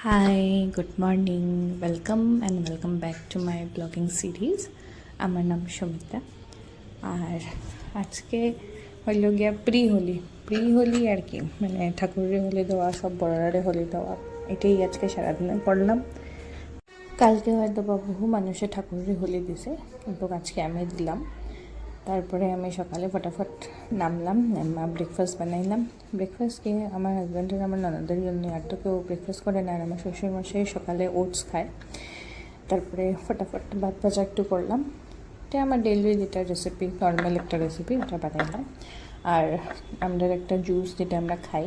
High, good morning, welcome back to my blogging series. আমার নাম সমিতা। আর আজকে হইল গিয়া প্রি হোলি আর কি, মানে ঠাকুরের হোলি দেওয়া, সব বড়ারে হোলি দেওয়া, এটাই আজকে সারাদিনে পড়লাম। কালকে হয়তো বা বহু মানুষের ঠাকুরের হোলি দিছে, কিন্তু আজকে আমি দিলাম। তারপরে আমি সকালে ফটাফট নামলাম, ব্রেকফাস্ট বানাইলাম। ব্রেকফাস্ট কি আমার হাজব্যান্ডের, আমার ননদের জন্য, আর তো কেউ ব্রেকফাস্ট করে না। আর আমার শ্বশুরমশাই সকালে ওটস খায়। তারপরে ফটাফট ভাত ভাজা একটু করলাম। এটা আমার ডেইলি যেটা রেসিপি, নর্মাল একটা রেসিপি, এটা বানাইলাম। আর আমাদের একটা জুস যেটা আমরা খাই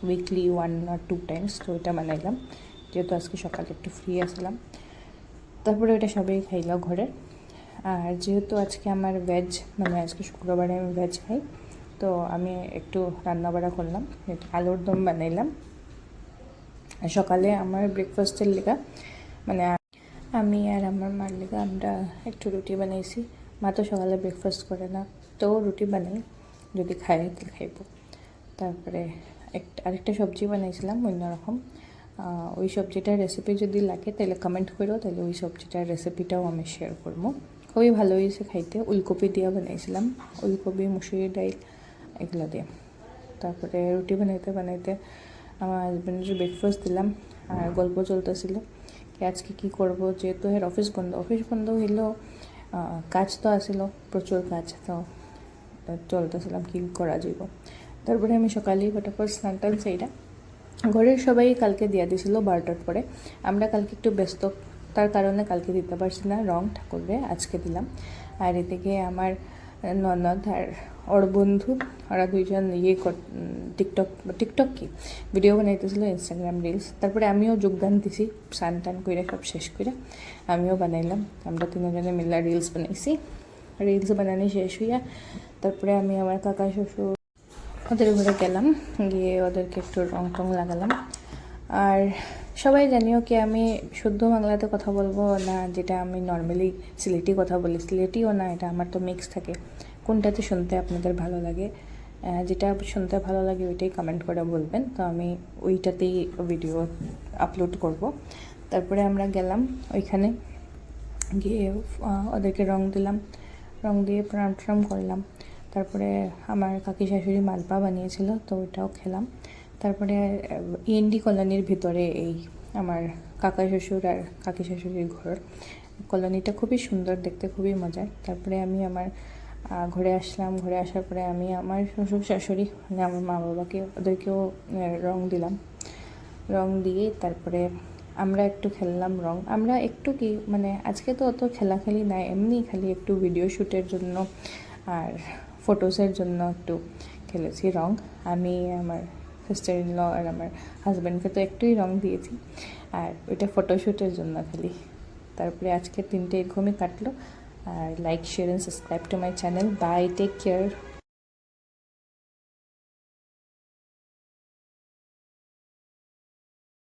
উইকলি 1 or 2 টাইমস, তো ওইটা বানাইলাম, যেহেতু আজকে সকালে একটু ফ্রি আসলাম। তারপরে ওইটা সবাই খাইলাম ঘরে। আর যেহেতু আজকে আমার ভেজ, মানে আজকে শুক্রবারে আমি ভেজ খাই, তো আমি একটু রান্নাবাড়া করলাম, আলুর দম বানাইলাম। সকালে আমার ব্রেকফাস্টের লেগা, মানে আমি আর আমার মার লেগা আমরা একটু রুটি বানাইছি। মা তো সকালে ব্রেকফাস্ট করে না, তো রুটি বানাই, যদি খাই তাহলে খাইব। তারপরে আরেকটা সবজি বানাইছিলাম অন্যরকম। ওই সবজিটার রেসিপি যদি লাগে তাহলে কমেন্ট করো, তাহলে ওই সবজিটার রেসিপিটাও আমি শেয়ার করবো। খুবই ভালো হয়েছে খাইতে। উলকপি দিয়ে বানাইছিলাম, উলকপি, মুসুরি ডাইল, এগুলো দিয়ে। তারপরে রুটি বানাইতে বানাইতে আমার হাজব্যান্ডের ব্রেকফাস্ট দিলাম, আর গল্প চলতেছিল কি আজকে কী করব, যেহেতু এর অফিস বন্ধ হইলেও কাজ তো আসিল, প্রচুর কাজ, তো চলতেছিলাম কী করা যাব। তারপরে আমি সকালেই ফটাফট স্নান টান সেইটা ঘরের সবাই কালকে দিয়ে দিয়েছিল 12টার পরে। আমরা কালকে একটু ব্যস্ত, তার কারণে কালকে দিতে পারছি না রং ঠাকুরে, আজকে দিলাম। আর এদিকে আমার ননদ আর ওর বন্ধু, ওরা দুইজন টিকটক কি ভিডিও বানাইতেছিল, ইনস্টাগ্রাম রিলস। তারপরে আমিও যোগদান দিছি, স্নান টান করে সব শেষ করে আমিও বানাইলাম। আমরা তিনজনে মিলে রিলস বানাইছি। রিলস বানানো শেষ হইয়া তারপরে আমি আমার কাকা শ্বশুর ওদের ঘরে গেলাম, গিয়ে ওদেরকে একটু রং টং লাগালাম। আর সবাই জানিও কি আমি শুদ্ধ বাংলাতে কথা বলবো না, যেটা আমি নর্মালি সিলেটি কথা বলি, সিলেটিও না, এটা আমার তো মিক্স থাকে। কোনটাতে শুনতে আপনাদের ভালো লাগে, যেটা শুনতে ভালো লাগে ওইটাই কমেন্ট করে বলবেন, তো আমি ওইটাতেই ভিডিও আপলোড করব। তারপরে আমরা গেলাম ওইখানে, গিয়ে ওদেরকে রং দিলাম, রং দিয়ে প্রণাম ট্রাম করলাম। তারপরে আমার কাকি শাশুড়ি মালপা বানিয়েছিল, তো ওইটাও খেলাম। তারপরে ইএনডি কলোনির ভিতরে এই আমার কাকা শ্বশুর আর কাকি শাশুড়ির ঘর, কলোনিটা খুবই সুন্দর দেখতে, খুবই মজার। তারপরে আমি আমার ঘরে আসলাম। ঘরে আসার পরে আমি আমার শ্বশুর শাশুড়ি, মানে আমার মা বাবাকে, ওদেরকেও রং দিলাম। রং দিয়ে তারপরে আমরা একটু খেললাম রং। আমরা একটু কি, মানে আজকে তো অত খেলাখেলি নাই, এমনি খালি একটু ভিডিও শ্যুটের জন্য আর ফটোসের জন্য একটু খেলেছি রং। আমি আমার সিস্টার ইন ল আর আমার হাজব্যান্ডকে তো একটুই রং দিয়েছি, আর ওইটা ফটোশ্যুটের জন্য খালি। তারপরে আজকে 3টে এরকমই কাটলো। আর like, share and subscribe to my channel. Bye, take care.